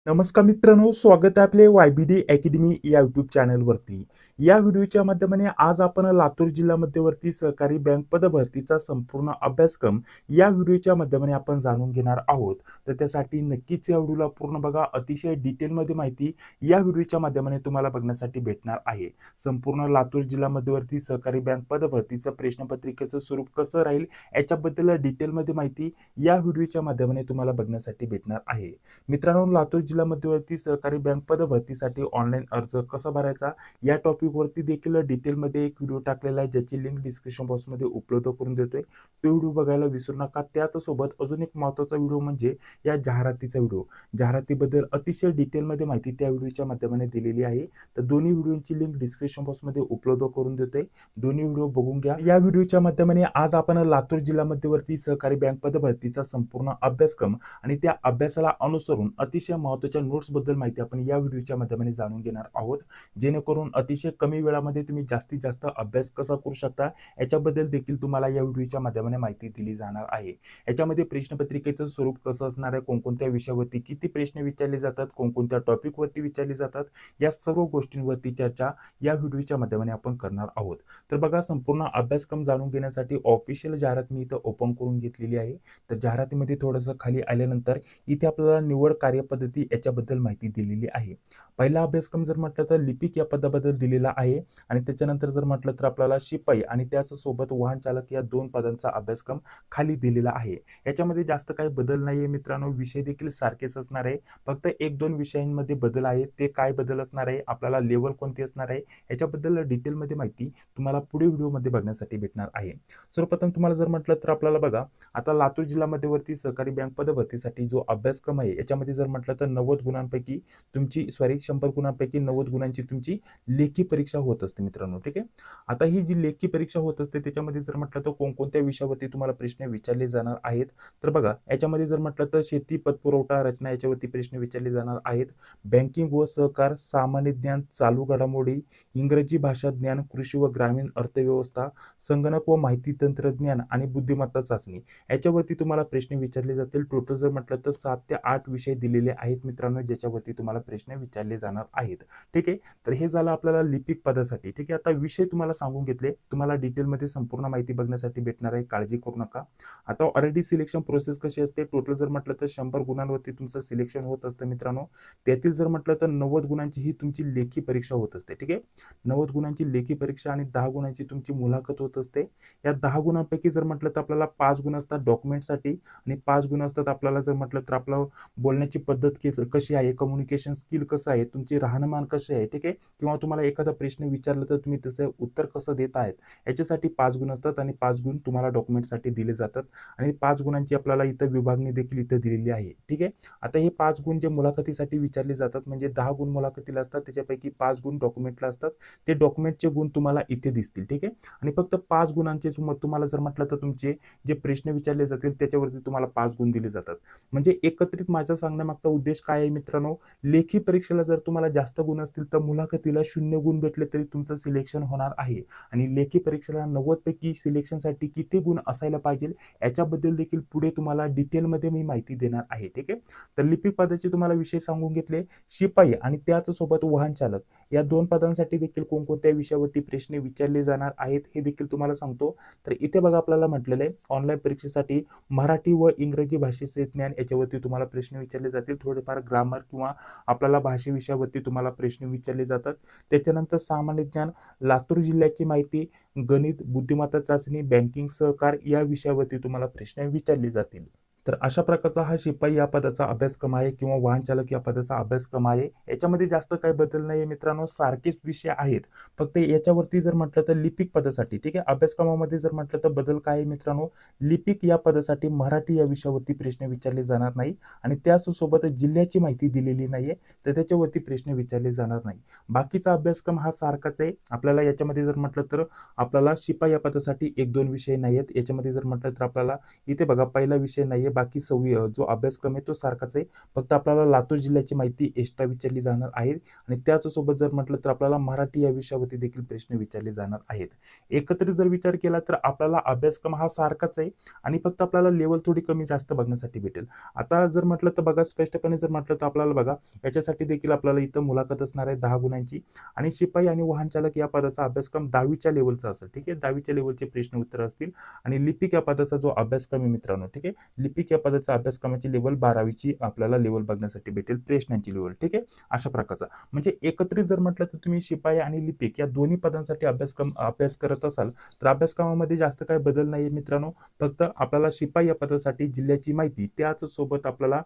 नमस्कार मित्रांनो, स्वागत आहे आपले YBD अकॅडमी या यूट्यूब चॅनलवरती. या व्हिडिओच्या माध्यमाने आज आपण लातूर जिल्हा मध्यवर्ती सहकारी बँक पदभरतीचा संपूर्ण अभ्यासक्रम या व्हिडिओच्या माध्यमाने आपण जाणून घेणार आहोत. तर त्यासाठी नक्कीच या व्हिडिओला पूर्ण बघा. अतिशय डिटेलमध्ये माहिती या व्हिडिओच्या माध्यमाने तुम्हाला बघण्यासाठी भेटणार आहे. संपूर्ण लातूर जिल्हा मध्यवर्ती सहकारी बँक पदभरतीचं प्रश्नपत्रिकेचं स्वरूप कसं राहील याच्याबद्दल डिटेलमध्ये माहिती या व्हिडिओच्या माध्यमाने तुम्हाला बघण्यासाठी भेटणार आहे. मित्रांनो, लातूर जिल्हा मध्यवर्ती सहकारी बँक पदभरतीसाठी ऑनलाईन अर्ज कसा भरायचा या टॉपिकवरती देखील डिटेलमध्ये एक व्हिडिओ टाकलेला आहे, ज्याची लिंक डिस्क्रिप्शन बॉक्समध्ये उपलब्ध करून देतोय. तो व्हिडिओ बघायला विसरू नका. त्याच सोबत अजून एक महत्त्वाचा व्हिडिओ म्हणजे या जाहिरातीचा व्हिडिओ. जाहिरातीबद्दल अतिशय डिटेलमध्ये माहिती त्या व्हिडिओच्या माध्यमाने दिलेली आहे. तर दोन्ही व्हिडिओची लिंक डिस्क्रिप्शन बॉक्समध्ये उपलब्ध करून देतोय. दोन्ही व्हिडिओ बघून घ्या. या व्हिडिओच्या माध्यमाने आज आपण लातूर जिल्हा मध्यवर्ती सहकारी बँक पदभरतीचा संपूर्ण अभ्यासक्रम आणि त्या अभ्यासाला अनुसरून अतिशय महत्त्वाच्या नोट्सबद्दल माहिती आपण या व्हिडिओच्या माध्यमाने जाणून घेणार आहोत, जेणेकरून अतिशय कमी वेळामध्ये तुम्ही जास्तीत जास्त अभ्यास कसा करू शकता याच्याबद्दल देखील तुम्हाला या व्हिडिओच्या माध्यमाने माहिती दिली जाणार आहे. याच्यामध्ये प्रश्नपत्रिकेचं स्वरूप कसं असणार आहे, कोणकोणत्या विषयावरती किती प्रश्न विचारले जातात, कोणकोणत्या टॉपिकवरती विचारले जातात, या सर्व गोष्टींवरती चर्चा या व्हिडिओच्या माध्यमाने आपण करणार आहोत. तर बघा, संपूर्ण अभ्यासक्रम जाणून घेण्यासाठी ऑफिशियल जाहिरात मी इथं ओपन करून घेतलेली आहे. तर जाहिरातीमध्ये थोडंसं खाली आल्यानंतर इथे आपल्याला निवड कार्यपद्धती याच्याबद्दल माहिती दिलेली आहे. पहिला अभ्यासक्रम जर म्हटलं तर लिपिक या पदाबद्दल दिलेला आहे आणि त्याच्यानंतर जर म्हटलं तर आपल्याला शिपाई आणि त्याचसोबत वाहन चालक या 2 पदांचा अभ्यासक्रम खाली दिलेला आहे. याच्यामध्ये जास्त काही बदल नाहीये मित्रांनो. विषय देखील सारखेच असणार आहे. फक्त 1-2 विषयांमध्ये बदल आहे. ते काय बदल असणार आहे, आपल्याला लेवल कोणती असणार आहे याच्याबद्दल डिटेलमध्ये माहिती तुम्हाला पुढे व्हिडिओमध्ये बघण्यासाठी भेटणार आहे. सर्वप्रथम तुम्हाला जर म्हटलं तर आपल्याला बघा, आता लातूर जिल्हा मध्यवर्ती सहकारी बँक पदभरतीसाठी जो अभ्यासक्रम आहे याच्यामध्ये जर म्हटलं तर 90 गुणांपैकी तुमची 100 गुणांपैकी 90 गुणांची तुमची लेखी परीक्षा होत असते मित्रांनो. ठीक आहे. आता ही जी लेखी परीक्षा होत असते त्याच्यामध्ये जर म्हटलं तर कोणकोणत्या विषयावरती तुम्हाला प्रश्न विचारले जाणार आहेत, तर बघा याच्यामध्ये जर म्हटलं तर शेती, पतपुरवठा, रचना याच्यावरती प्रश्न विचारले जाणार आहेत. बँकिंग व सहकार, सामान्य ज्ञान, चालू घडामोडी, इंग्रजी भाषा ज्ञान, कृषी व ग्रामीण अर्थव्यवस्था, संगणक व माहिती तंत्रज्ञान आणि बुद्धिमत्ता चाचणी याच्यावरती तुम्हाला प्रश्न विचारले जातील. टोटल जर म्हटलं तर 7 ते 8 विषय दिलेले आहेत मित्रांनो, ज्याच्यावरती तुम्हाला प्रश्न विचारले जाणार आहेत. ठीक आहे. तर हे झालं आपल्याला लिपिक पदासाठी. ठीक आहे. आता विषय तुम्हाला सांगून घेतले. तुम्हाला डिटेलमध्ये संपूर्ण माहिती बघण्यासाठी भेटणार आहे, काळजी करू नका. आता ऑलरेडी सिलेक्शन प्रोसेस कशी असते, टोटल जर म्हटलं तर 100 गुणांवरती तुमचं सिलेक्शन होत असतं मित्रांनो. त्यातील जर म्हटलं तर 90 गुणांची ही तुमची लेखी परीक्षा होत असते. ठीक आहे. 90 गुणांची लेखी परीक्षा आणि 10 गुणांची तुमची मुलाखत होत असते. या 10 गुणांपैकी जर म्हटलं तर आपल्याला 5 गुण असतात डॉक्युमेंटसाठी आणि 5 गुण असतात आपल्याला जर म्हटलं तर आपलं बोलण्याची पद्धत कशी आहे, कम्युनिकेशन स्किल कसं आहे, तुमची राहणीमान कशी आहे. ठीक आहे. किंवा तुम्हाला एखादा प्रश्न विचारला तर तुम्ही त्याचं उत्तर कसं देत आहेत याच्यासाठी 5 गुण असतात आणि 5 गुण तुम्हाला डॉक्युमेंटसाठी दिले जातात आणि 5 गुणांची आपल्याला इथं विभागणी देखील इथं दिलेली आहे. ठीक आहे. आता हे 5 गुण जे मुलाखतीसाठी विचारले जातात, म्हणजे 10 गुण मुलाखतीला असतात, त्याच्यापैकी 5 गुण डॉक्युमेंटला असतात. ते डॉक्युमेंटचे गुण तुम्हाला इथे दिसतील. ठीक आहे. आणि फक्त 5 गुणांचे तुम्हाला जर म्हटलं तर तुमचे जे प्रश्न विचारले जातील त्याच्यावरती तुम्हाला 5 गुण दिले जातात. म्हणजे एकत्रित माझा सांगण्यामागचा उद्देश काय आहे मित्रांनो, लेखी परीक्षेला जर तुम्हाला जास्त गुण असतील तर मुलाखतीला 0 गुण भेटले तरी तुमचं सिलेक्शन होणार आहे आणि लेखी परीक्षेला 90 पैकी सिलेक्शनसाठी किती गुण असायला पाहिजे याच्याबद्दल देखील पुढे तुम्हाला डिटेलमध्ये मी माहिती देणार आहे. ठीक आहे. तर लिपिक पदाचे तुम्हाला विषय सांगून घेतले. शिपाई आणि त्याच सोबत वाहन चालक या 2 पदांसाठी देखील कोणकोणत्या विषयावरती प्रश्न विचारले जाणार आहेत हे देखील तुम्हाला सांगतो. तर इथे बघा आपल्याला म्हटलेलं आहे ऑनलाईन परीक्षेसाठी मराठी व इंग्रजी भाषेचे ज्ञान याच्यावरती तुम्हाला प्रश्न विचारले जातील. थोडेफार ग्रामर किंवा आपल्याला भाषे विषयावरती तुम्हाला प्रश्न विचारले जातात. त्याच्यानंतर सामान्य ज्ञान, लातूर जिल्ह्याची माहिती, गणित, बुद्धिमत्ता चाचणी, बँकिंग, सहकार या विषयावरती तुम्हाला प्रश्न विचारले जातील. तर अशा प्रकारचा हा शिपाई या पदाचा अभ्यासक्रम आहे किंवा वाहन चालक या पदाचा अभ्यासक्रम आहे. याच्यामध्ये जास्त काही बदल नाही मित्रांनो, सारखेच विषय आहेत. फक्त याच्यावरती जर म्हटलं तर लिपिक पदासाठी, ठीक आहे, अभ्यासक्रमामध्ये जर म्हटलं तर बदल काय आहे मित्रांनो, लिपिक या पदासाठी मराठी या विषयावरती प्रश्न विचारले जाणार नाही आणि त्याचसोबत जिल्ह्याची माहिती दिलेली नाहीये, तर त्याच्यावरती प्रश्न विचारले जाणार नाही. बाकीचा अभ्यासक्रम हा सारखाच आहे. आपल्याला याच्यामध्ये जर म्हटलं तर आपल्याला शिपाई या पदासाठी 1-2 विषय नाही आहेत. याच्यामध्ये जर म्हटलं तर आपल्याला इथे बघा पहिला विषय नाहीये, बाकी जो अभ्यासक्रम आहे तो सारखाच आहे. फक्त आपल्याला लातूर जिल्ह्याची माहिती एक्स्ट्रा विचारली जाणार आहे आणि त्याचसोबत जर म्हटलं तर आपल्याला मराठी या विषयावरती देखील प्रश्न विचारले जाणार आहेत. एकत्रित जर विचार केला तर आपल्याला अभ्यासक्रम हा सारखाच आहे आणि फक्त आपल्याला लेवल थोडी कमी जास्त बघण्यासाठी भेटेल. आता जर म्हटलं तर बघा, स्पष्टपणे जर म्हटलं तर आपल्याला बघा, याच्यासाठी देखील आपल्याला इथं मुलाखत असणार आहे 10 गुणांची आणि शिपाई आणि वाहन चालक या पदाचा अभ्यासक्रम 10वीच्या लेवलचा असेल. ठीक आहे, 10वीच्या लेवलचे प्रश्न उत्तर असतील आणि लिपिक या पदाचा जो अभ्यासक्रम आहे मित्रांनो, ठीक आहे, लिपिक या पदाचा अभ्यासक्रमाची लेवल 12वीची आपल्याला लेवल बघण्यासाठी भेटेल, प्रश्नांची लेवल. ठीक आहे, अशा प्रकारचा. म्हणजे एकत्रित जर म्हटलं तर तुम्ही शिपाई आणि लिपिक या दोन्ही पदांसाठी अभ्यास करत असाल तर अभ्यासक्रमामध्ये जास्त काही बदल नाहीये मित्रांनो. फक्त आपल्याला शिपाई या पदासाठी जिल्ह्याची माहिती, त्याच सोबत आपल्याला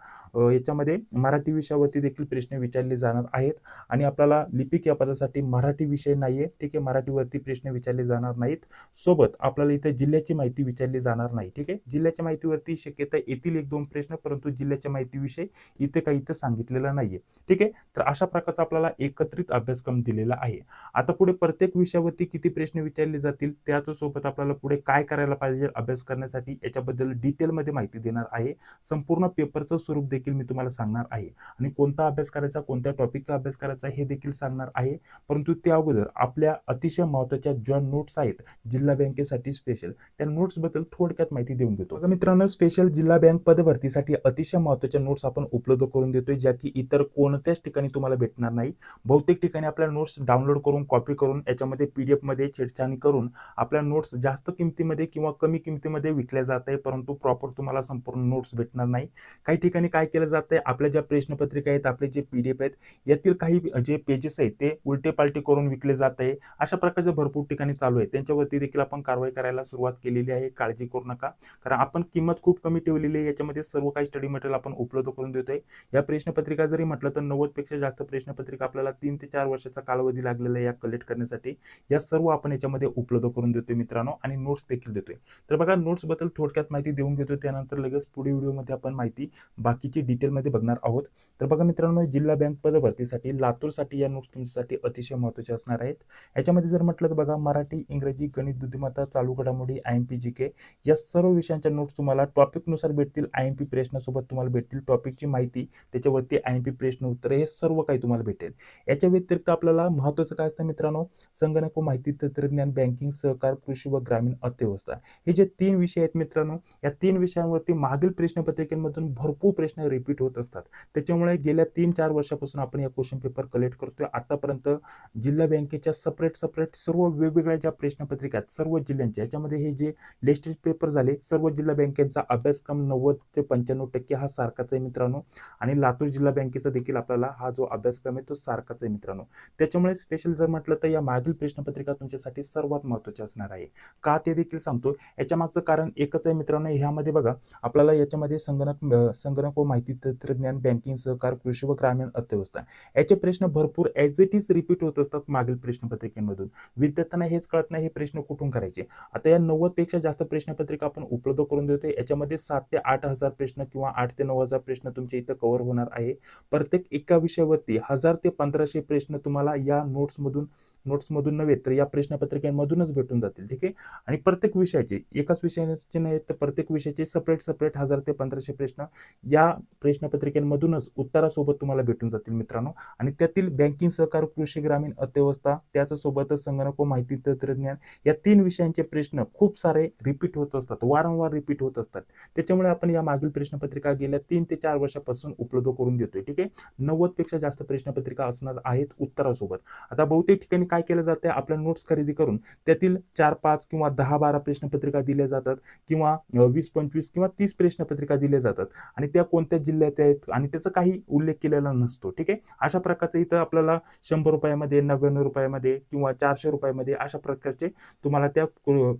याच्यामध्ये मराठी विषयावरती देखील प्रश्न विचारले जाणार आहेत आणि आपल्याला लिपिक या पदासाठी मराठी विषय नाहीये. ठीक आहे, मराठीवरती प्रश्न विचारले जाणार नाहीत. सोबत आपल्याला इथे जिल्ह्याची माहिती विचारली जाणार नाही. ठीक आहे, जिल्ह्याच्या माहितीवरती शक्यता येतील 1-2 प्रश्न, परंतु जिल्ह्याच्या माहितीविषयी इथे सांगितलेलं नाहीये. ठीक आहे, तर अशा प्रकारचा आपल्याला एकत्रित अभ्यासक्रम दिलेला आहे. आता पुढे प्रत्येक विषयावरती किती प्रश्न विचारले जातील, त्याच सोबत आपल्याला पुढे काय करायला पाहिजे अभ्यास करण्यासाठी याच्याबद्दल डिटेलमध्ये माहिती देणार आहे. संपूर्ण पेपरचं स्वरूप देखील मी तुम्हाला सांगणार आहे आणि कोणता अभ्यास करायचा, कोणत्या टॉपिकचा अभ्यास करायचा हे देखील सांगणार आहे. परंतु त्या अगोदर आपल्या अतिशय महत्त्वाच्या ज्या नोट्स आहेत जिल्हा बँकेसाठी स्पेशल, त्या नोट्स बद्दल थोडक्यात माहिती देऊन देतो. बघा मित्रांनो, स्पेशल जिल्हा बँक पदभरतीसाठी अतिशय महत्त्वाच्या नोट्स आपण उपलब्ध करून देतोय, ज्या की इतर कोणत्याच ठिकाणी तुम्हाला भेटणार नाही. बहुतेक ठिकाणी आपल्या नोट्स डाउनलोड करून, कॉपी करून, याच्यामध्ये PDF मध्ये छेडछाणी करून आपल्या नोट्स जास्त किमतीमध्ये किंवा कमी किमतीमध्ये विकल्या जात आहे, परंतु प्रॉपर तुम्हाला संपूर्ण नोट्स भेटणार नाही. काही ठिकाणी काय केलं जात आहे, आपल्या ज्या प्रश्नपत्रिका आहेत, आपले जे PDF आहेत, यातील काही जे पेजेस आहेत ते उलटे पालटे करून विकले जात आहे. अशा प्रकारचे भरपूर ठिकाणी चालू आहे. त्यांच्यावरती देखील आपण कारवाई करायला सुरुवात केलेली आहे. काळजी करू नका, कारण आपण किंमत खूप कमी ठेवलेली आहे. याच्यामध्ये सर्व काही स्टडी मटेरियल आपण उपलब्ध करून देतोय. या प्रश्नपत्रिका जरी म्हटलं तर 90 पेक्षा जास्त प्रश्नपत्रिका आपल्याला 3 ते 4 वर्षाचा कालावधी लागलेला आहे या कलेक्ट करण्यासाठी. या सर्व आपण याच्यामध्ये उपलब्ध करून देतोय मित्रांनो आणि नोट्स देखील देतोय. तर बघा, नोट्स बद्दल थोडक्यात माहिती देऊन घेतोय, त्यानंतर लगेच पुढे व्हिडिओमध्ये आपण माहिती बाकीची डिटेलमध्ये बघणार आहोत. तर बघा मित्रांनो, जिल्हा बँक पदभरतीसाठी लातूरसाठी या नोट्स तुमच्यासाठी अतिशय महत्त्वाचे असणार आहेत. याच्यामध्ये जर म्हटलं तर बघा, मराठी, इंग्रजी, गणित, बुद्धिमत्ता, चालू घडामोडी, IMP GK या सर्व विषयांच्या नोट्स तुम्हाला टॉपिकनुसार भेटतील. IMP प्रश्नासोबत तुम्हाला भेटतील, टॉपिकची माहिती, त्याच्यावरती IMP प्रश्न उत्तर, हे सर्व काही तुम्हाला भेटेल. याच्या व्यतिरिक्त आपल्याला महत्त्वाचं काय असतं मित्रांनो, संगणक व माहिती तंत्रज्ञान, बँकिंग, सहकार, कृषी व ग्रामीण अर्थव्यवस्था, हे जे 3 विषय आहेत मित्रांनो, या 3 विषयांवरती मागील प्रश्नपत्रिकेमधून भरपूर प्रश्न रिपीट होत असतात. त्याच्यामुळे गेल्या 3-4 वर्षापासून आपण या क्वेश्चन पेपर कलेक्ट करतोय. आतापर्यंत जिल्हा बँकेच्या सेपरेट सर्व वेगवेगळ्या ज्या प्रश्नपत्रिका आहेत सर्व जिल्ह्यांच्या, याच्यामध्ये हे जे लेटेस्ट पेपर झाले, सर्व जिल्हा बँकेचा अभ्यासक्रम 90 ते 95% हा सारखाच आहे मित्रांनो आणि लातूर जिल्हा बँकेचा देखील आपल्याला हा जो अभ्यासक्रम आहे तो सारखाच आहे मित्रांनो. त्याच्यामुळे स्पेशल जर म्हटलं तर या मागील प्रश्नपत्रिका तुमच्यासाठी सर्वात महत्त्वाची असणार आहे. का ते देखील सांगतो. याच्या मागचं कारण एकच आहे मित्रांनो, ह्यामध्ये बघा, आपल्याला याच्यामध्ये संगणक व माहिती तंत्रज्ञान, बँकिंग, सहकार, कृषी व ग्रामीण अर्थव्यवस्था याचे प्रश्न भरपूर ॲज इट इज रिपीट होत असतात मागील प्रश्नपत्रिकेमधून. विद्यार्थ्यांना हेच कळत नाही हे प्रश्न कुठून करायचे. आता या 90 पेक्षा जास्त प्रश्नपत्रिका आपण उपलब्ध करून देतोय. याच्यामध्ये 7 ते 8 हजार प्रश्न किंवा 8 ते 9 हजार प्रश्न तुमच्या इथं कव्हर होणार आहे. प्रत्येक एका विषयावरती 1000 ते 1500 प्रश्न तुम्हाला या नोट्समधून नव्हे तर या प्रश्नपत्रिकांमधूनच भेटून जातील. ठीक आहे, आणि प्रत्येक विषयाचे, एकाच विषयाचे नाही तर प्रत्येक विषयाचे सेपरेट 1000 ते 1500 प्रश्न या प्रश्नपत्रिकांमधूनच उत्तरासोबत तुम्हाला भेटून जातील मित्रांनो. आणि त्यातील बँकिंग, सहकार, कृषी, ग्रामीण अर्थव्यवस्था, त्याचसोबतच संगणक व माहिती तंत्रज्ञान या 3 विषयांचे प्रश्न खूप सारे रिपीट होत असतात, वारंवार रिपीट होत असतात. त्याच्यामुळे आपण या मागील प्रश्नपत्रिका गेल्या 3 ते 4 वर्षापासून उपलब्ध करून देतोय. ठीक आहे, 90 पेक्षा जास्त प्रश्नपत्रिका असणार आहेत उत्तरासोबत. आता बहुतेक ठिकाणी काय केलं जातं, आपल्या नोट्स खरेदी करून त्यातील 4-5 किंवा 10-12 प्रश्नपत्रिका दिल्या जातात किंवा 20-25 किंवा 30 प्रश्नपत्रिका दिल्या जातात आणि त्या कोणत्या जिल्ह्यात आहेत आणि त्याचा काही उल्लेख केलेला नसतो. ठीक आहे, अशा प्रकारचं इथं आपल्याला 100 रुपयामध्ये, 99 रुपयामध्ये किंवा 400 रुपयामध्ये अशा प्रकारचे तुम्हाला त्या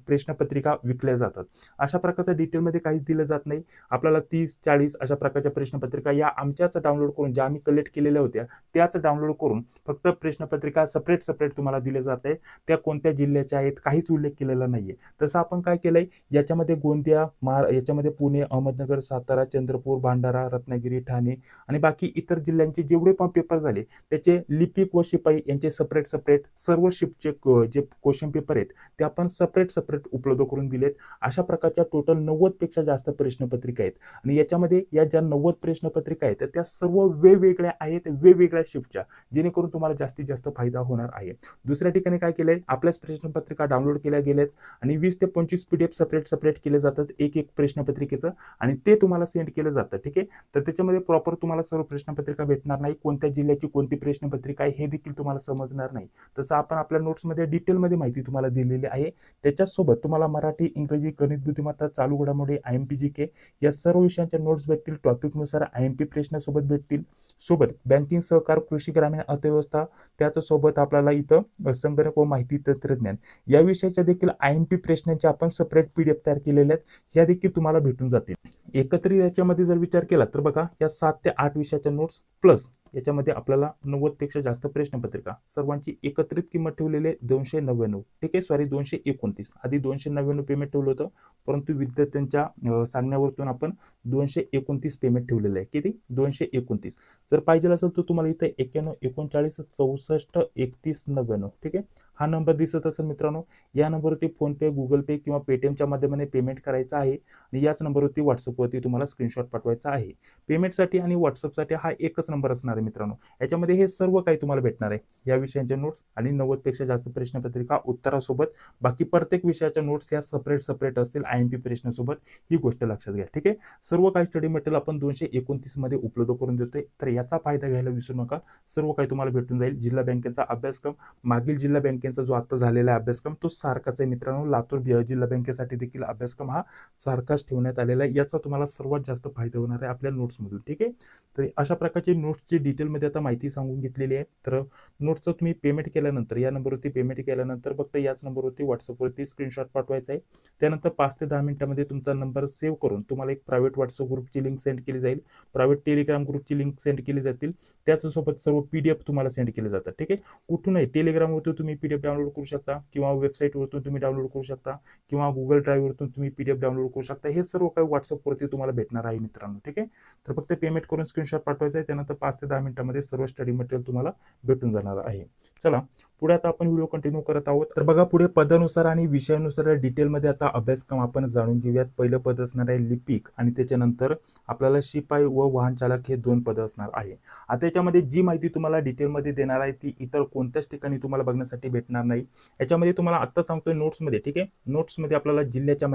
प्रश्नपत्रिका विकल्या जातात. अशा प्रकारचं डिटेलमध्ये काहीच दिलं जात नाही. आपल्याला 30-40 अशा प्रकारच्या प्रश्नपत्रिका या आमच्याच डाउनलोड करून, ज्या आम्ही कलेक्ट केलेल्या होत्या त्याच डाउनलोड करून फक्त प्रश्नपत्रिका सेपरेट तुम्हाला दिल्या जात आहे. त्या कोणत्या जिल्ह्याच्या आहेत काहीच उल्लेख केलेला नाहीये. तसं आपण काय केलंय, याच्यामध्ये गोंदिया, याच्यामध्ये पुणे, अहमदनगर, सातारा, चंद्रपूर, भंडारा, रत्नागिरी, ठाणे आणि बाकी इतर जिल्ह्यांचे जेवढे पण पेपर झाले त्याचे लिपिक व शिपाई यांचे सेपरेट सर्व शिफ्टचे जे क्वेश्चन पेपर आहेत ते आपण सेपरेट उपलब्ध करून दिलेत. अशा प्रकारच्या टोटल 90 पेक्षा जास्त प्रश्नपत्रिका आहेत आणि याच्यामध्ये या ज्या 90 प्रश्नपत्रिका आहेत त्या सर्व वेगवेगळ्या आहेत, वेगवेगळ्या शिफ्टच्या, जेणेकरून तुम्हाला जास्तीत जास्त फायदा होणार आहे. दुसऱ्या ठिकाणी काय केलंय, आपल्याच प्रश्नपत्रिका डाउनलोड केल्या गेल्यात आणि 20 ते 25 PDF सेपरेट केले जातात एक प्रश्नपत्रिकेचं आणि ते तुम्हाला सेंड केलं जातं. ठीक आहे, तर त्याच्यामध्ये प्रॉपर तुम्हाला सर्व प्रश्नपत्रिका भेटणार नाही, कोणत्या जिल्ह्याची कोणती प्रश्नपत्रिका आहे हे देखील तुम्हाला समजणार नाही. तसं आपण आपल्या नोट्समध्ये डिटेलमध्ये माहिती तुम्हाला दिलेली आहे. त्याच्यासोबत तुम्हाला मराठी, इंग्रजी, गणित, बुद्धिमत्ता, चालू घडामोडी, IMP GK या सर्व विषयांच्या नोट्स भेटतील. टॉपिकनुसार IMP प्रश्न सोबत भेटतील. सोबत बँकिंग, सहकार, कृषी, ग्रामीण अर्थव्यवस्था, त्याच्यासोबत आपल्याला इथं संगणक व माहिती तंत्रज्ञान या विषयाच्या देखील IMP प्रश्नांचे आपण सेपरेट PDF तयार केलेल्या आहेत, ह्या देखील तुम्हाला भेटून जातील. एकत्रित याच्यामध्ये जर विचार केला तर बघा, या 7 ते 8 विषयाच्या नोट्स प्लस याच्यामध्ये आपल्याला 90 पेक्षा जास्त प्रश्नपत्रिका, सर्वांची एकत्रित किंमत ठेवलेली आहे 299. ठीक आहे, सॉरी 229. आधी 299 पेमेंट ठेवलं होतं, परंतु विद्यार्थ्यांच्या सांगण्यावरून आपण 229 पेमेंट ठेवलेलं आहे. किती? 229. जर पाहिजे असेल तर तुम्हाला इथे 91 39 64 31 99. ठीक आहे, हा नंबर दिसत असेल मित्रांनो, या नंबरवरती फोनपे, गुगल पे किंवा पेटीएमच्या माध्यमाने पेमेंट करायचं आहे आणि याच नंबरवरती व्हॉट्सअपवरती तुम्हाला स्क्रीनशॉट पाठवायचा आहे. पेमेंटसाठी आणि व्हॉट्सअपसाठी हा एकच नंबर असणार आहे मित्रांनो. याच्यामध्ये हे सर्व काही तुम्हाला भेटणार आहे, या विषयांच्या नोट्स आणि 90 पेक्षा जास्त प्रश्नपत्रिका उत्तरासोबत. बाकी प्रत्येक विषयाच्या नोट्स या सेपरेट असतील IMP प्रश्नासोबत, ही गोष्ट लक्षात घ्या. ठीक आहे, सर्व काही स्टडी मटेरियल आपण 229 मध्ये उपलब्ध करून देतोय, तर याचा फायदा घ्यायला विसरू नका. सर्व काही तुम्हाला भेटून जाईल. जिल्हा बँकेचा अभ्यासक्रम, मागील जिल्हा बँकेचा जो आता झालेला अभ्यासक्रम तो सारखाच आहे मित्रांनो. लातूर जिल्हा बँकेसाठी देखील अभ्यासक्रम हा सारखाच ठेवण्यात आलेला आहे. याचा तुम्हाला सर्वात जास्त फायदा होणार आहे आपल्या नोट्समधून. ठीक आहे, तर अशा प्रकारची नोट्सची डिटेलमध्ये आता माहिती सांगून घेतलेली आहे. तर नोट्सचं तुम्ही पेमेंट केल्यानंतर, या नंबरवरती पेमेंट केल्यानंतर फक्त याच नंबरवरती व्हॉट्सअपवरती स्क्रीनशॉट पाठवायचा आहे. त्यानंतर 5 ते 10 मिनिटांमध्ये तुमचा नंबर सेव्ह करून तुम्हाला एक प्रायव्हेट व्हॉट्सअप ग्रुपची लिंक सेंड केली जाईल, प्रायव्हेट टेलिग्राम ग्रुपची लिंक सेंड केली जातील, त्याचसोबत सर्व PDF तुम्हाला सेंड केले जातात. ठीक आहे, कुठूनही टेलिग्रामवरतून तुम्ही PDF डाउनलोड करू शकता किंवा वेबसाईटवरतून तुम्ही डाउनलोड करू शकता किंवा गुगल ड्राईव्हवरतून तुम्ही PDF डाउनलोड करू शकता. हे सर्व काही व्हॉट्सअपवरती तुम्हाला भेटणार आहे मित्रांनो. ठीक आहे, तर फक्त पेमेंट करून स्क्रीनशॉट पाठवायचा आहे. त्यानंतर 5 ते 10 मिनिटांमध्ये सर्व स्टडी मटेरियल तुम्हाला भेटून जाणार आहे. चला पुढे आता आपण व्हिडिओ कंटिन्यू करत आहोत. तर बघा, पुढे पदानुसार आणि विषयानुसार डिटेलमध्ये आता अभ्यासक्रम आपण जाणून घेऊयात. पहिलं पद असणार आहे लिपिक आणि त्याच्यानंतर आपल्याला शिपाई व वाहन चालक हे 2 पद असणार आहे. आता याच्यामध्ये जी माहिती तुम्हाला डिटेलमध्ये देणार आहे ती इतर कोणत्याच ठिकाणी तुम्हाला बघण्यासाठी भेटणार नाही. याच्यामध्ये तुम्हाला आत्ता सांगतोय नोट्समध्ये. ठीक आहे, नोट्समध्ये आपल्याला जिल्ह्याच्या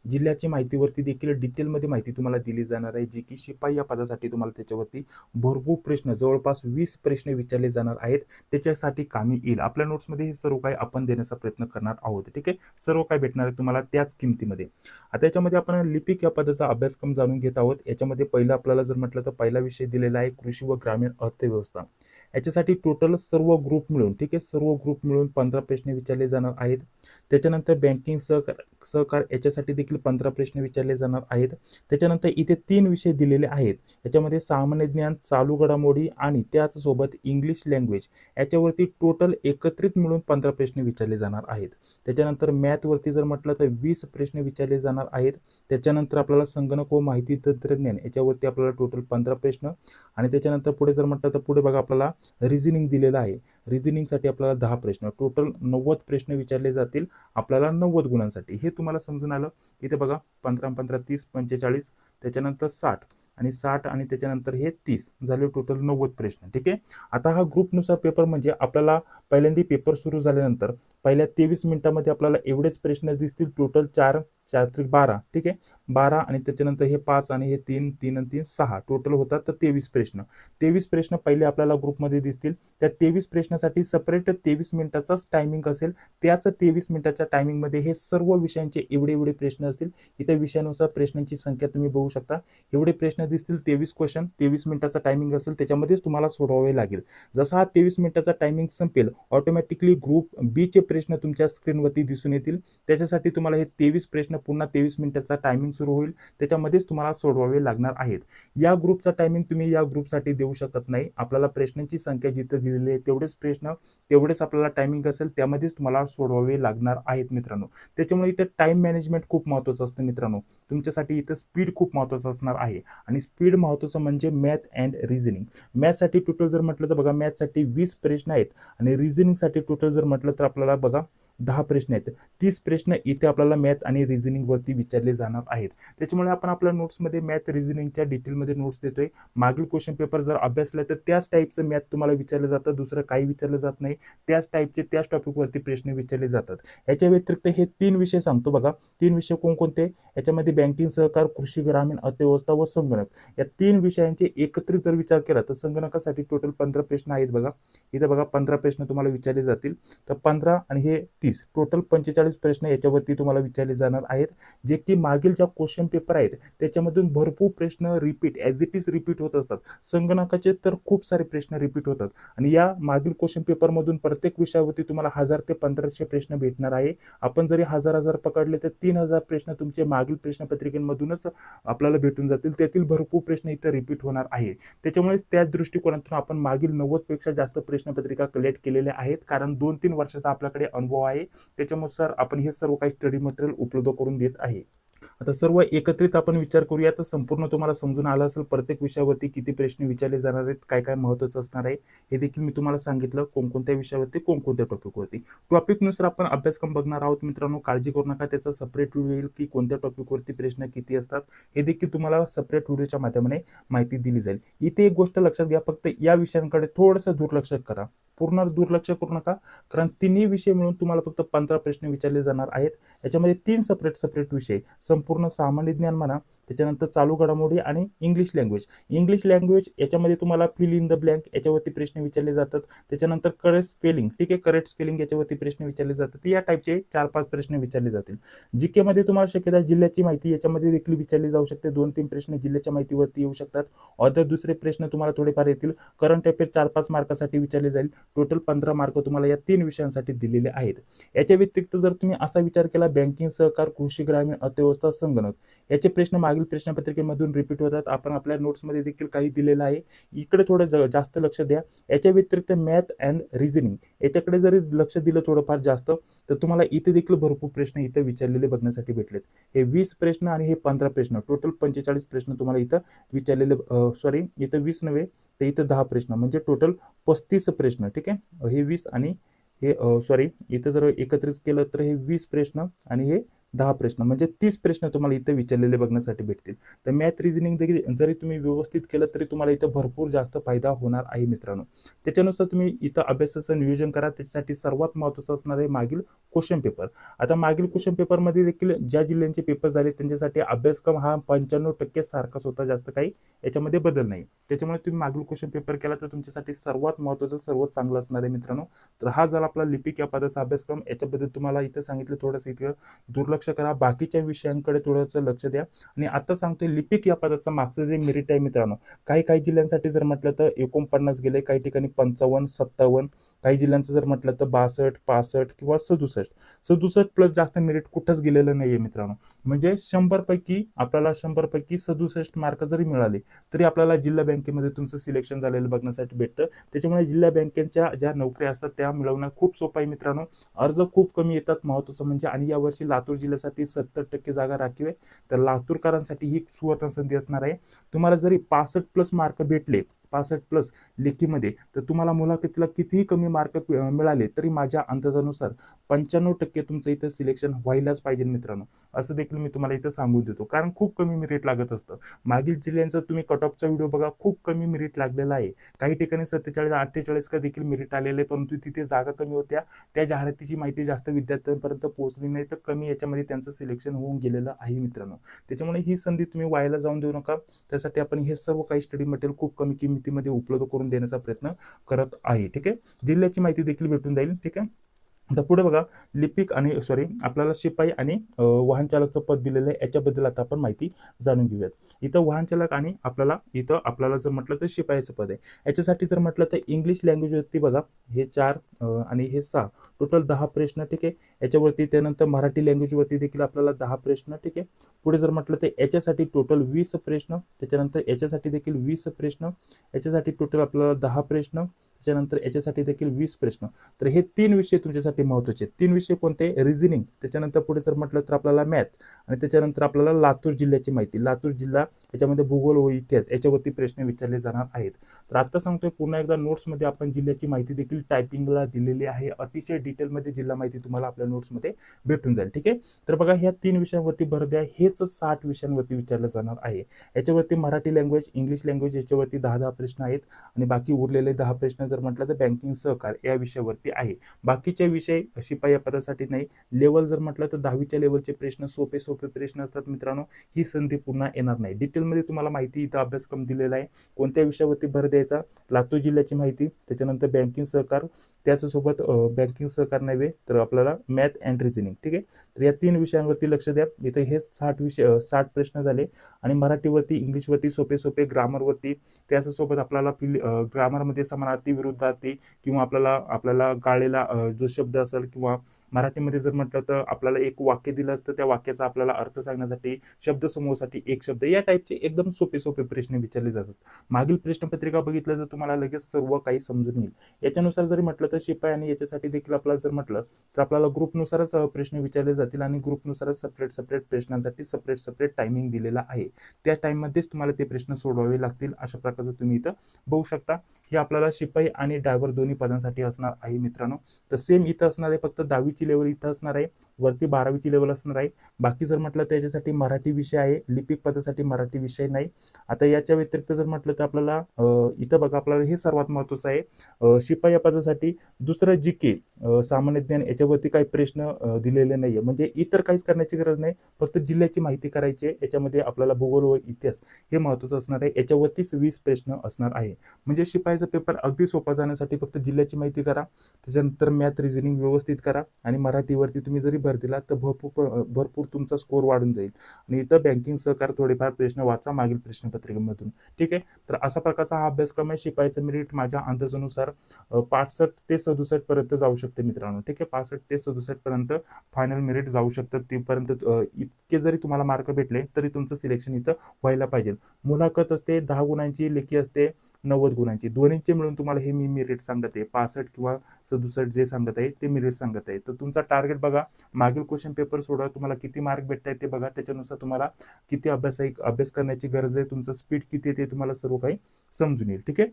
जिल्ह्याची माहितीवरती देखील डिटेलमध्ये माहिती तुम्हाला दिली जाणार आहे, जी की शिपाई या पदासाठी तुम्हाला त्याच्यावरती भरपूर प्रश्न, जवळपास 20 प्रश्न विचारले जाणार आहेत, त्याच्यासाठी कामी येईल. आपल्या नोट्समध्ये हे सर्व काही आपण देण्याचा प्रयत्न करणार आहोत. ठीक आहे, सर्व काही भेटणार आहे तुम्हाला त्याच किमतीमध्ये. आता याच्यामध्ये आपण लिपिक या पदाचा अभ्यासक्रम जाणून घेत आहोत. याच्यामध्ये पहिला आपल्याला जर म्हटलं तर पहिला विषय दिलेला आहे कृषी व ग्रामीण अर्थव्यवस्था. याच्यासाठी टोटल सर्व ग्रुप मिळून, ठीक आहे, सर्व ग्रुप मिळून 15 प्रश्न विचारले जाणार आहेत. त्याच्यानंतर बँकिंग, सहकार याच्यासाठी देखील 15 प्रश्न विचारले जाणार आहेत. त्याच्यानंतर इथे 3 विषय दिलेले आहेत. याच्यामध्ये सामान्य ज्ञान, चालू घडामोडी आणि त्याचसोबत इंग्लिश लँग्वेज याच्यावरती टोटल एकत्रित मिळून 15 प्रश्न विचारले जाणार आहेत. त्याच्यानंतर मॅथवरती जर म्हटलं तर 20 प्रश्न विचारले जाणार आहेत. त्याच्यानंतर आपल्याला संगणक व माहिती तंत्रज्ञान याच्यावरती आपल्याला टोटल 15 प्रश्न आणि त्याच्यानंतर पुढे जर म्हटलं तर पुढे बघा आपल्याला रिझनिंग दिलेलं आहे. रिझनिंगसाठी आपल्याला 10 प्रश्न, टोटल 90 प्रश्न विचारले जातील आपल्याला 90 गुणांसाठी. हे तुम्हाला समजून आलं. इथे बघा 15 15 30 45, त्याच्यानंतर 60 आणि 60 आणि त्याच्यानंतर हे 30 झाले, टोटल 90 प्रश्न. ठीक आहे, आता हा ग्रुपनुसार पेपर म्हणजे आपल्याला पहिल्यांदा पेपर सुरू झाल्यानंतर पहिल्या 23 मिनिटांमध्ये आपल्याला एवढेच प्रश्न दिसतील. टोटल 4 4 त्रिक 12. ठीक आहे, 12 आणि त्याच्यानंतर हे 5 आणि हे 3 3 आणि 3 6 टोटल होतात तर 23 प्रश्न. 23 प्रश्न पहिले आपल्याला ग्रुपमध्ये दिसतील. त्या 23 प्रश्नासाठी सेपरेट 23 मिनिटाचाच टायमिंग असेल. त्याच 23 मिनिटाच्या टायमिंगमध्ये हे सर्व विषयांचे एवढे प्रश्न असतील. इथे विषयानुसार प्रश्नांची संख्या तुम्ही बघू शकता. एवढे प्रश्न दिसतील, 23 क्वेश्चन, 23 मिनिटाचा टायमिंग असेल, त्याच्यामध्येच तुम्हाला सोडवावे लागेल. जसा हा 23 मिनिटाचा टायमिंग संपेल, ऑटोमॅटिकली ग्रुप बी चे प्रश्न तुमच्या स्क्रीनवरती दिसून येतील. त्याच्यासाठी तुम्हाला हे 23 प्रश्न पुन्हा 23 मिनिटाचा टायमिंग सुरू होईल, त्याच्यामध्येच तुम्हाला सोडवावे लागणार आहेत. या ग्रुपचा टायमिंग तुम्ही या ग्रुपसाठी देऊ शकत नाही. आपल्याला प्रश्नांची संख्या जिथे दिलेली आहे तेवढेच प्रश्न, तेवढेच आपल्याला टायमिंग असेल, त्यामध्येच तुम्हाला सोडवावे लागणार आहेत मित्रांनो. त्याच्यामुळे इथे टाइम मॅनेजमेंट खूप महत्त्वाचं असतं मित्रांनो. तुमच्यासाठी इथं स्पीड खूप महत्त्वाचं असणार आहे आणि स्पीड महत्त्वाचं म्हणजे मॅथ अँड रिझनिंग. मॅथसाठी टोटल जर म्हटलं तर बघा, मॅथसाठी 20 प्रश्न आहेत आणि रिझनिंगसाठी टोटल जर म्हटलं तर आपल्याला बघा 10 प्रश्न आहेत. 30 प्रश्न इथे आपल्याला मॅथ आणि रिझनिंग वरती विचारले जाणार आहेत. त्याच्यामुळे आपण आपल्या नोट्समध्ये मॅथ रिझनिंगच्या डिटेलमध्ये नोट्स देतोय. मागील क्वेश्चन पेपर जर अभ्यासला तर त्याच टाईपचं मॅथ तुम्हाला विचारलं जातं, दुसरं काही विचारलं जात नाही. त्याच टाईपचे त्याच टॉपिकवरती प्रश्न विचारले जातात. याच्या व्यतिरिक्त हे 3 विषय सांगतो बघा. 3 विषय कोणकोणते? याच्यामध्ये बँकिंग, सहकार, कृषी, ग्रामीण, अर्थव्यवस्था व संगणक या 3 विषयांचे एकत्रित जर विचार केला तर संगणकासाठी टोटल 15 प्रश्न आहेत बघा. इथे बघा 15 प्रश्न तुम्हाला विचारले जातील. तर 15 आणि हे 30 टोटल 45 प्रश्न याच्यावरती तुम्हाला विचारले जाणार आहेत, जे की मागील ज्या क्वेश्चन पेपर आहेत त्याच्यामधून भरपूर प्रश्न repeat as it is repeat होत असतात. संगणकाचे तर खूप सारे प्रश्न रिपीट होतात आणि या मागील क्वेश्चन पेपरमधून प्रत्येक विषयावरती तुम्हाला 1000 ते 1500 प्रश्न भेटणार आहे. आपण जरी 1000 पकडले तर 3000 प्रश्न तुमचे मागील प्रश्नपत्रिकेमधूनच आपल्याला भेटून जातील. त्यातील भरपूर प्रश्न इथे रिपीट होणार आहे. त्याच्यामुळे त्याच दृष्टिकोनातून आपण मागील 90 पेक्षा जास्त प्रश्नपत्रिका कलेक्ट केलेल्या आहेत, कारण 2-3 वर्षाचा आपल्याकडे अनुभव आहे. त्याच्यानुसार आपण हे सर्व काही स्टडी मटेरियल उपलब्ध करून देत आहे. आता सर्व एकत्रित आपण विचार करूया तर संपूर्ण तुम्हाला समजून आलं असेल प्रत्येक विषयावरती किती प्रश्न विचारले जाणार आहेत, काय काय महत्त्वाचं असणार आहे हे देखील मी तुम्हाला सांगितलं. कोणकोणत्या विषयावरती कोणकोणत्या टॉपिकवरती टॉपिकनुसार आपण अभ्यासक्रम बघणार आहोत मित्रांनो. काळजी करू नका, त्याचा सेपरेट व्हिडिओ येईल की कोणत्या टॉपिकवरती प्रश्न किती असतात हे देखील तुम्हाला सेपरेट व्हिडिओच्या माध्यमाने माहिती दिली जाईल. इथे एक गोष्ट लक्षात घ्या, फक्त या विषयांकडे थोडंसं दुर्लक्ष करा, पूर्ण दुर्लक्ष करू नका, कारण तिन्ही विषय मिळून तुम्हाला फक्त 15 प्रश्न विचारले जाणार आहेत. याच्यामध्ये 3 सेपरेट विषय, संपूर्ण सामान्य ज्ञान म्हणा, त्याच्यानंतर चालू घडामोडी आणि इंग्लिश लँग्वेज याच्यामध्ये तुम्हाला फिल इन द ब्लँक याच्यावरती प्रश्न विचारले जातात. त्याच्यानंतर करेक्ट स्पेलिंग, ठीक आहे, करेक्ट स्पेलिंग याच्यावरती प्रश्न विचारले जातात. या टाईपचे 4-5 प्रश्न विचारले जातील. जीके मध्ये तुम्हाला शक्यता जिल्ह्याची माहिती याच्यामध्ये देखील विचारली जाऊ शकते. 2-3 प्रश्न जिल्ह्याच्या माहितीवरती येऊ शकतात. अदर दुसरे प्रश्न तुम्हाला थोडेफार येतील. करंट अफेअर 4-5 मार्कासाठी विचारले जाईल. टोटल 15 मार्क तुम्हाला या 3 विषयांसाठी दिलेले आहेत. याच्या व्यतिरिक्त जर तुम्ही असा विचार केला बँकिंग, सहकार, कृषी, ग्रामीण, अर्थव्यवस्था, संगणक याचे प्रश्न मागील प्रश्नपत्रिकेमधून रिपीट होतात. आपण आपल्या नोट्समध्ये देखील काही दिलेलं आहे, इकडे थोडं जास्त लक्ष द्या. याच्या व्यतिरिक्त मॅथ अँड रिझनिंग याच्याकडे जरी लक्ष दिलं थोडंफार जास्त तर तुम्हाला इथे देखील भरपूर प्रश्न इथे विचारलेले बघण्यासाठी भेटलेत. हे 20 प्रश्न आणि हे 15 प्रश्न टोटल 45 प्रश्न तुम्हाला इथं विचारलेले, सॉरी इथं 20 नव्हे तर इथं 10 प्रश्न म्हणजे टोटल 35 प्रश्न. ठीक आहे, हे 20 आणि हे सॉरी इथं जर एकत्रित केलं तर हे 20 प्रश्न आणि हे 10 प्रश्न म्हणजे 30 प्रश्न तुम्हाला इथं विचारलेले बघण्यासाठी भेटतील. तर मॅथ रिझनिंग देखील जरी तुम्ही व्यवस्थित केलं तरी तुम्हाला इथं भरपूर जास्त फायदा होणार आहे मित्रांनो. त्याच्यानुसार तुम्ही इथं अभ्यासाचं नियोजन करा. त्याच्यासाठी सर्वात महत्त्वाचं असणार आहे मागील क्वेश्चन पेपर. आता मागील क्वेश्चन पेपरमध्ये देखील ज्या जिल्ह्यांचे पेपर झाले त्यांच्यासाठी अभ्यासक्रम हा 95% सारखाच होता, जास्त काही याच्यामध्ये बदल नाही. त्याच्यामुळे तुम्ही मागील क्वेश्चन पेपर केला तर तुमच्यासाठी सर्वात महत्त्वाचं सर्वात चांगलं असणार आहे मित्रांनो. तर हा झाला आपला लिपिक या पदाचा अभ्यासक्रम. याच्याबद्दल तुम्हाला इथं सांगितलं, थोडंसं इथं दुर्लक्ष करा, बाकीच्या विषयांकडे थोडंसं लक्ष द्या. आणि आता सांगतोय लिपिक या पदाचं मागचं जे मेरिट आहे मित्रांनो, काही जिल्ह्यांसाठी जर म्हटलं तर 49 गेले, काही ठिकाणी 55, 57, काही जिल्ह्यांचं जर म्हटलं तर 62, 65 किंवा 67 प्लस जास्त मेरिट कुठंच गेलेलं नाहीये मित्रांनो. म्हणजे 100 पैकी आपल्याला 100 पैकी 67 मार्क जरी मिळाले तरी आपल्याला जिल्हा बँकेमध्ये तुमचं सिलेक्शन झालेलं बघण्यासाठी भेटतं. त्याच्यामुळे जिल्हा बँकेच्या ज्या नोकऱ्या असतात त्या मिळवणं खूप सोपं आहे मित्रांनो. अर्ज खूप कमी येतात महत्त्वाचं म्हणजे, आणि यावर्षी लातूर जिल्ह्यासाठी 70% जागा राखीव आहे. तर लातूरकरांसाठी ही सुवर्ण संधी असणार आहे. तुम्हाला जरी 65 प्लस मार्क भेटले, 65 प्लस लेखीमध्ये, तर तुम्हाला मुलाखतीला कितीही कमी मार्क मिळाले तरी माझ्या अंदाजानुसार 95% तुमचं इथं सिलेक्शन व्हायलाच पाहिजे मित्रांनो. असं देखील मी तुम्हाला इथं सांगून देतो, कारण खूप कमी मेरिट लागत असतं. मागील जिल्ह्यांचा तुम्ही कट ऑफचा व्हिडिओ बघा, खूप कमी मेरिट लागलेला आहे. काही ठिकाणी 47-48 का देखील मेरिट आलेले आहे, परंतु तिथे जागा कमी होत्या. त्या जाहिरातीची माहिती जास्त विद्यार्थ्यांपर्यंत पोहोचली नाही, तर कमी याच्यामध्ये त्यांचं सिलेक्शन होऊन गेलेलं आहे मित्रांनो. त्याच्यामुळे ही संधी तुम्ही वायाला जाऊन देऊ नका. त्यासाठी आपण हे सर्व काही स्टडी मटेरियल खूप कमी किमतीमध्ये उपलब्ध करून देण्याचा प्रयत्न करत आहे. ठीक आहे, जिल्ह्याची माहिती देखील भेटून जाईल. ठीक आहे, आता पुढे बघा, लिपिक आणि आपल्याला शिपाई आणि वाहन चालकचं पद दिलेलं आहे. याच्याबद्दल आता आपण माहिती जाणून घेऊयात. इथं वाहन चालक आणि आपल्याला जर म्हटलं तर शिपाईचं पद आहे. याच्यासाठी जर म्हटलं तर इंग्लिश लँग्वेज वरती बघा, हे 4 आणि हे 6 टोटल 10 प्रश्न. ठीक आहे, याच्यावरती त्यानंतर मराठी लँग्वेज वरती देखील आपल्याला 10 प्रश्न. ठीक आहे, पुढे जर म्हटलं तर याच्यासाठी टोटल 20 प्रश्न. त्याच्यानंतर याच्यासाठी देखील 20 प्रश्न. याच्यासाठी टोटल आपल्याला 10 प्रश्न. त्याच्यानंतर याच्यासाठी देखील 20 प्रश्न. तर हे 3 विषय तुमच्यासाठी महत्त्वाचे आहेत. 3 विषय कोणते? रिझनिंग, त्याच्यानंतर पुढे जर म्हटलं तर आपल्याला मॅथ, आणि त्याच्यानंतर आपल्याला लातूर जिल्ह्याची माहिती. लातूर जिल्हा याच्यामध्ये भूगोल व इतिहास याच्यावरती प्रश्न विचारले जाणार आहेत. तर आता सांगतोय पुन्हा एकदा, नोट्समध्ये आपण जिल्ह्याची माहिती देखील टायपिंगला दिलेली आहे. अतिशय डिटेलमध्ये जिल्हा माहिती तुम्हाला आपल्या नोट्समध्ये भेटून जाईल. ठीक आहे. तर बघा, ह्या 3 विषयांवरती भर द्या. हेच 60 विषयांवरती विचारलं जाणार आहे. याच्यावरती मराठी लँग्वेज, इंग्लिश लँग्वेज याच्यावरती 10-10 प्रश्न आहेत, आणि बाकी उरलेले 10 प्रश्न जर म्हटलं तर बँकिंग सहकार या विषयावरती आहे. बाकीचे विषय शिपाई या पदासाठी नाही. लेवल जर म्हटलं तर 10वीच्या लेवलचे प्रश्न, सोपे सोपे प्रश्न असतात मित्रांनो. ही संधी पुन्हा येणार नाही. डिटेलमध्ये तुम्हाला माहिती इथं अभ्यासक्रम दिलेला आहे. कोणत्या विषयावरती भर द्यायचा? लातूर जिल्ह्याची माहिती, त्याच्यानंतर बँकिंग सहकार, त्याच्यासोबत बँकिंग सहकार नव्हे तर आपल्याला मॅथ अँड रिझनिंग. ठीक आहे. तर या 3 विषयांवरती लक्ष द्या. इथे हे 60 प्रश्न झाले, आणि मराठीवरती, इंग्लिशवरती सोपे सोपे, ग्रामरवरती, त्याच्यासोबत आपल्याला ग्रामरमध्ये समानार्थी, विरुद्धार्थी, किंवा आपल्याला गाळलेला जो शब्द असेल, किंवा मराठीमध्ये जर म्हटलं तर आपल्याला एक वाक्य दिलं असतं, त्या वाक्याचा आपल्याला अर्थ सांगण्यासाठी शब्दसमूहासाठी एक शब्द, या टाईपचे एकदम सोपे सोपे प्रश्न विचारले जातात. मागील प्रश्नपत्रिका बघितलं तर तुम्हाला लगेच सर्व काही समजून येईल. याच्यानुसार जरी म्हटलं तर शिपाई आणि याच्यासाठी देखील आपल्याला जर म्हटलं तर आपल्याला ग्रुपनुसारच प्रश्न विचारले जातील, आणि ग्रुपनुसारच सेपरेट प्रश्नांसाठी सेपरेट टायमिंग दिलेला आहे. त्या टाईममध्येच तुम्हाला ते प्रश्न सोडवावे लागतील. अशा प्रकारचं तुम्ही इथं बघू शकता. हे आपल्याला शिपाई आणि ड्रायव्हर दोन्ही पदांसाठी असणार आहे मित्रांनो. तर सेम इथं असणार आहे, फक्त 10वीची लेवल इथं असणार आहे, वरती 12वीची लेवल असणार आहे. बाकी जर म्हटलं तर याच्यासाठी मराठी विषय आहे, लिपिक पदासाठी मराठी विषय नाही. आता याच्या व्यतिरिक्त जर म्हटलं तर आपल्याला इथं बघा, आपल्याला हे सर्वात महत्त्वाचं आहे, शिपाई या पदासाठी दुसरं GK, सामान्य ज्ञान, याच्यावरती काही प्रश्न दिलेले नाहीये. म्हणजे इतर काहीच करण्याची गरज नाही, फक्त जिल्ह्याची माहिती करायची आहे. याच्यामध्ये आपल्याला भूगोल व इतिहास हे महत्त्वाचं असणार आहे. याच्यावरतीच 20 प्रश्न असणार आहे. म्हणजे शिपाईचा पेपर अगदी सोपा जाण्यासाठी फक्त जिल्ह्याची माहिती करा, त्याच्यानंतर मॅथ रिझनिंग व्यवस्थित करा, आणि मराठीवरती तुम्ही जरी भर दिला तर भरपूर तुमचा स्कोर वाढून जाईल. आणि इथं बँकिंग सहकार थोडेफार प्रश्न वाचा मागील प्रश्नपत्रिकेमधून. ठीक आहे. तर अशा प्रकारचा हा अभ्यासक्रम आहे. शिपाईचं मेरिट माझ्या अंदाजानुसार 65 ते 67 पर्यंत जाऊ शकते मित्रांनो. ठीक आहे. 65 ते 67 पर्यंत फायनल मेरिट जाऊ शकतं. तिथपर्यंत इतके जरी तुम्हाला मार्क भेटले तरी तुमचं सिलेक्शन इथं व्हायला पाहिजे. मुलाखत असते 10 गुणांची, लेखी असते 90 गुणांची. दोन्हींचे मिळून तुम्हाला हे मी मेरिट सांगत आहे. 65 किंवा 67 जे सांगत आहे ते मेरिट सांगत आहे. तर तुमचा टार्गेट बघा, मागील क्वेश्चन पेपर सोडा, तुम्हाला किती मार्क भेटत आहेत ते बघा. त्याच्यानुसार तुम्हाला किती अभ्यास करण्याची गरज आहे, तुमचं स्पीड किती आहे ते तुम्हाला सर्व काही समजून येईल. ठीक आहे.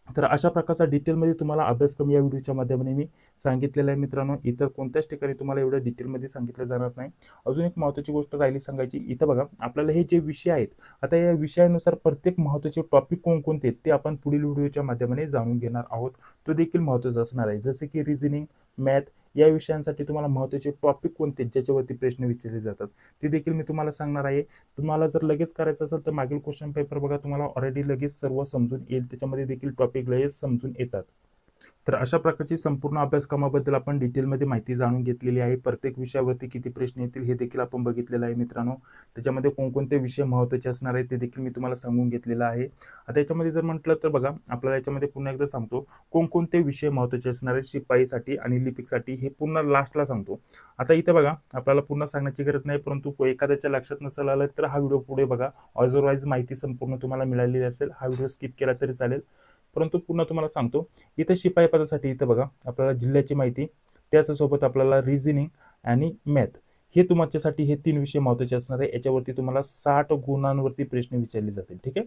तर अशा प्रकारचा डिटेलमध्ये तुम्हाला अभ्यासक्रम या व्हिडिओच्या माध्यमाने मी सांगितलेलं आहे मित्रांनो. इतर कोणत्याच ठिकाणी तुम्हाला एवढं डिटेलमध्ये सांगितलं जाणार नाही. अजून एक महत्त्वाची गोष्ट राहिली सांगायची, इथं बघा आपल्याला हे जे विषय आहेत, आता या विषयानुसार प्रत्येक महत्त्वाचे टॉपिक कोणकोणते आहेत ते आपण पुढील व्हिडिओच्या माध्यमाने जाणून घेणार आहोत. तो देखील महत्त्वाचा असणार आहे. जसे की रिझनिंग, मॅथ या विषयांसाठी तुम्हाला महत्त्वाचे टॉपिक कोणते आहेत ज्याच्यावरती प्रश्न विचारले जातात ते देखील मी तुम्हाला सांगणार आहे. तुम्हाला जर लगेच करायचं असेल तर मागील क्वेश्चन पेपर बघा, तुम्हाला ऑलरेडी लगेच सर्व समजून येईल. त्याच्यामध्ये देखील टॉपिक लगेच समजून येतात. तर अशा प्रकारची संपूर्ण अभ्यासक्रमाबद्दल आपण डिटेलमध्ये माहिती जाणून घेतलेली आहे. प्रत्येक विषयावरती किती प्रश्न येतील हे देखील आपण बघितलेलं आहे मित्रांनो. त्याच्यामध्ये कोणकोणते विषय महत्त्वाचे असणार आहेत ते देखील मी तुम्हाला सांगून घेतलेलं आहे. आता याच्यामध्ये जर म्हटलं तर बघा, आपल्याला याच्यामध्ये पुन्हा एकदा सांगतो कोणकोणते विषय महत्त्वाचे असणार आहेत शिपाईसाठी आणि लिपिकसाठी, हे पुन्हा लास्टला सांगतो. आता इथे बघा, आपल्याला पुन्हा सांगण्याची गरज नाही, परंतु एखाद्याच्या लक्षात नसेल आलं तर हा व्हिडिओ पुढे बघा. अदरवाईज माहिती संपूर्ण तुम्हाला मिळालेली असेल. हा व्हिडिओ स्किप केला तरी चालेल, परंतु पुन्हा तुम्हाला सांगतो. इथं शिपाई पदासाठी इथं बघा, आपल्याला जिल्ह्याची माहिती, त्याच्यासोबत आपल्याला रिझनिंग आणि मॅथ हे तुमच्यासाठी हे 3 विषय महत्त्वाचे असणार आहे. याच्यावरती तुम्हाला 60 गुणांवरती प्रश्न विचारले जातील. ठीक आहे.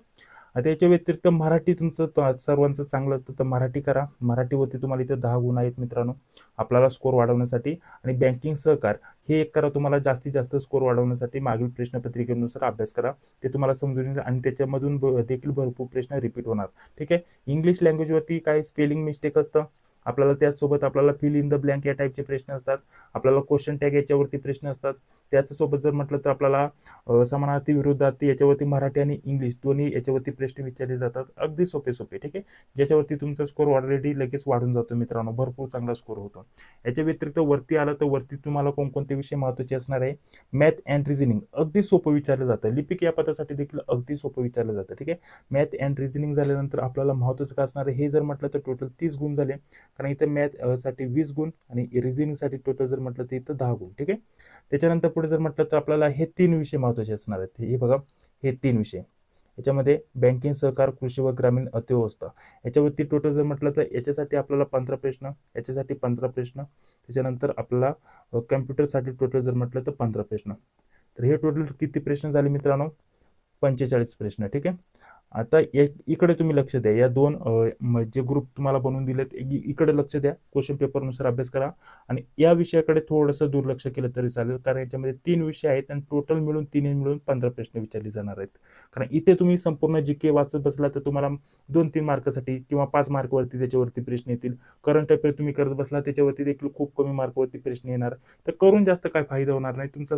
आता याच्या व्यतिरिक्त मराठी तुमचं सर्वांचं चांगलं असतं तर मराठी करा. मराठीवरती तुम्हाला इथं 10 गुण आहेत मित्रांनो आपल्याला स्कोर वाढवण्यासाठी. आणि बँकिंग सहकार हे एक करा, तुम्हाला जास्तीत जास्त स्कोर वाढवण्यासाठी. मागील प्रश्नपत्रिकेनुसार अभ्यास करा, ते तुम्हाला समजून येईल, आणि त्याच्यामधून देखील भरपूर प्रश्न रिपीट होणार. ठीक आहे. इंग्लिश लँग्वेजवरती काही स्पेलिंग मिस्टेक असतं आपल्याला, त्याचसोबत आपल्याला फिल इन द ब्लँक या टाईपचे प्रश्न असतात. आपल्याला क्वेश्चन टॅग याच्यावरती प्रश्न असतात. त्याच्यासोबत जर म्हटलं तर आपल्याला समानार्थी, विरुद्धार्थी याच्यावरती मराठी आणि इंग्लिश दोन्ही याच्यावरती प्रश्न विचारले जातात. अगदी सोपे. ठीक आहे. ज्याच्यावरती तुमचा स्कोर ऑलरेडी लगेच वाढून जातो मित्रांनो, भरपूर चांगला स्कोर होतो. याच्या व्यतिरिक्त वरती आलं तर वरती तुम्हाला कोणकोणते विषय महत्त्वाचे असणार आहे. मॅथ अँड रिझनिंग अगदी सोपं विचारलं जातं. लिपिक या पदासाठी देखील अगदी सोपं विचारलं जातं. ठीक आहे. मॅथ अँड रिझनिंग झाल्यानंतर आपल्याला महत्त्वाचं काय असणार आहे हे जर म्हटलं तर टोटल 30 गुण झाले, कारण इथं मॅथ साठी 20 गुण आणि रिझनिंगसाठी टोटल जर म्हटलं तर इथं 10 गुण. ठीक आहे. त्याच्यानंतर पुढे जर म्हटलं तर आपल्याला हे 3 विषय महत्त्वाचे असणार आहेत. हे बघा, हे 3 विषय याच्यामध्ये बँकिंग, सहकार, कृषी व ग्रामीण अर्थव्यवस्था याच्यावरती टोटल जर म्हटलं तर याच्यासाठी आपल्याला 15 प्रश्न, याच्यासाठी 15 प्रश्न, त्याच्यानंतर आपल्याला कम्प्युटरसाठी टोटल जर म्हटलं तर 15 प्रश्न. तर हे टोटल किती प्रश्न झाले मित्रांनो? 45 प्रश्न. ठीक आहे. आता इकडे तुम्ही लक्ष द्या. या दोन जे ग्रुप तुम्हाला बनवून दिलेत इकडे लक्ष द्या. क्वेश्चन पेपरनुसार अभ्यास करा आणि या विषयाकडे थोडंसं दुर्लक्ष केलं तरी चालेल, कारण याच्यामध्ये 3 विषय आहेत आणि टोटल मिळून तिन्ही मिळून 15 प्रश्न विचारले जाणार आहेत. कारण इथे तुम्ही संपूर्ण जीके वाचत बसला तर तुम्हाला 2-3 मार्कासाठी किंवा 5 मार्कवरती त्याच्यावरती प्रश्न येतील. करंट अफेअर तुम्ही करत बसला त्याच्यावरती देखील खूप कमी मार्कवरती प्रश्न येणार. तर करून जास्त काय फायदा होणार नाही. तुमचा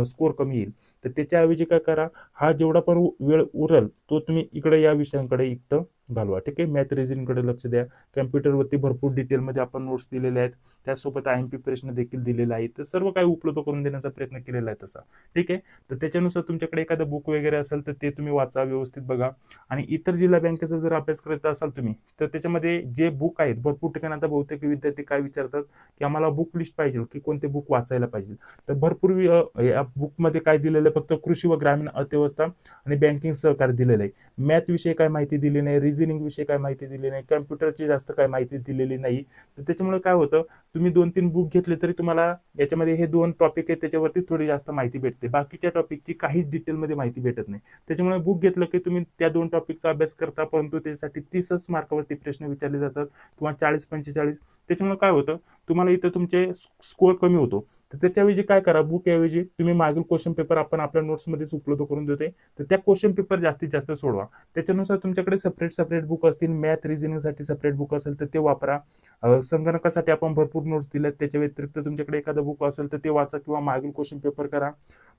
स्कोर कमी येईल. तर त्याच्याऐवजी काय करा, हा जेवढा पण वेळ उरल तो तुम्ही इकडे या विषयांकडे इथं घालवा. ठीक आहे. मॅथ रिझनिंगकडे लक्ष द्या. कम्प्युटरवरती भरपूर डिटेलमध्ये आपण नोट्स दिलेले आहेत. त्यासोबत IMP प्रश्न देखील दिलेला आहे. तर सर्व काही उपलब्ध करून देण्याचा प्रयत्न केलेला आहे तसा. ठीक आहे. तर त्याच्यानुसार तुमच्याकडे एखादं बुक वगैरे असेल तर ते तुम्ही वाचा, व्यवस्थित बघा. आणि इतर जिल्हा बँकेचा जर अभ्यास करत असाल तुम्ही तर त्याच्यामध्ये जे बुक आहेत भरपूर ठिकाणी आता बहुतेक विद्यार्थी काय विचारतात की आम्हाला बुक लिस्ट पाहिजे की कोणते बुक वाचायला पाहिजे. तर भरपूर या बुकमध्ये काय दिलेलं आहे, फक्त कृषी व ग्रामीण अर्थव्यवस्था आणि बँकिंग सहकार दिलेलं आहे. मॅथ विषयी काय माहिती दिली नाही, रिझनिंग विषयी काय माहिती दिली नाही, कम्प्युटरची जास्त काय माहिती दिलेली नाही. तर त्याच्यामुळे काय होतं, तुम्ही 2-3 बुक घेतले तरी तुम्हाला याच्यामध्ये हे 2 टॉपिक आहेत त्याच्यावरती थोडी जास्त माहिती भेटते. बाकीच्या टॉपिकची काहीच डिटेलमध्ये माहिती भेटत नाही. त्याच्यामुळे बुक घेतलं की तुम्ही त्या 2 टॉपिकचा अभ्यास करता, परंतु त्याच्यासाठी 30च मार्कावरती प्रश्न विचारले जातात किंवा 40-45. त्याच्यामुळे काय होतं, तुम्हाला इथं तुमचे स्कोअर कमी होतो. तर त्याच्याऐवजी काय करा, बुक ऐवजी तुम्ही मागील क्वेश्चन पेपर आपण आपल्या नोट्समध्येच उपलब्ध करून देतोय. तर त्या क्वेश्चन पेपर जास्तीत जास्त सोडवा. त्याच्यानुसार तुमच्याकडे सेपरेट बुक असतील. मॅथ रिझनिंगसाठी सेपरेट बुक असेल तर ते वापरा. संगणकासाठी आपण भरपूर नोट्स दिल्यात. त्याच्या व्यतिरिक्त तुमच्याकडे एखादं बुक असेल तर ते वाचा किंवा मागील क्वेश्चन पेपर करा.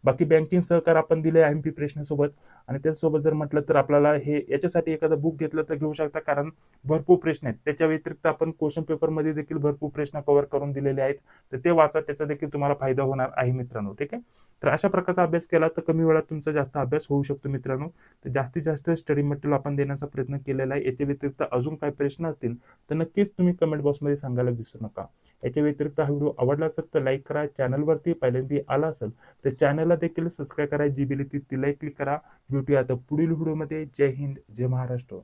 बाकी बँकिंग सहकार आपण दिले IMP प्रश्नासोबत. आणि त्याचसोबत जर म्हटलं तर आपल्याला हे याच्यासाठी एखादं बुक घेतलं तर घेऊ शकता, कारण भरपूर प्रश्न आहेत. त्याच्या व्यतिरिक्त आपण क्वेश्चन पेपरमध्ये देखील भरपूर प्रश्न कव्हर करून दिलेले आहेत. तर ते वाचा, त्याचा देखील तुम्हाला फायदा होणार आहे मित्रांनो. ठीक आहे. तर अशा प्रकारचा अभ्यास केला तर कमी वेळात तुमचा जास्त अभ्यास होऊ शकतो मित्रांनो. तर जास्तीत जास्त स्टडी मटेरियल आपण देण्याचा प्रयत्न केलेला आहे. याच्या व्यतिरिक्त अजून काही प्रश्न असतील तर नक्कीच तुम्ही कमेंट बॉक्समध्ये सांगायला विसरू नका. याच्या व्यतिरिक्त हा व्हिडिओ आवडला असेल तर लाईक करा. चॅनलवरती पहिल्यांदा आला असेल तर चॅनलला देखील सबस्क्राईब करा. जी बेल ती लाईक क्लिक करा. भेटूया आता पुढील व्हिडिओमध्ये. जय हिंद, जय महाराष्ट्र.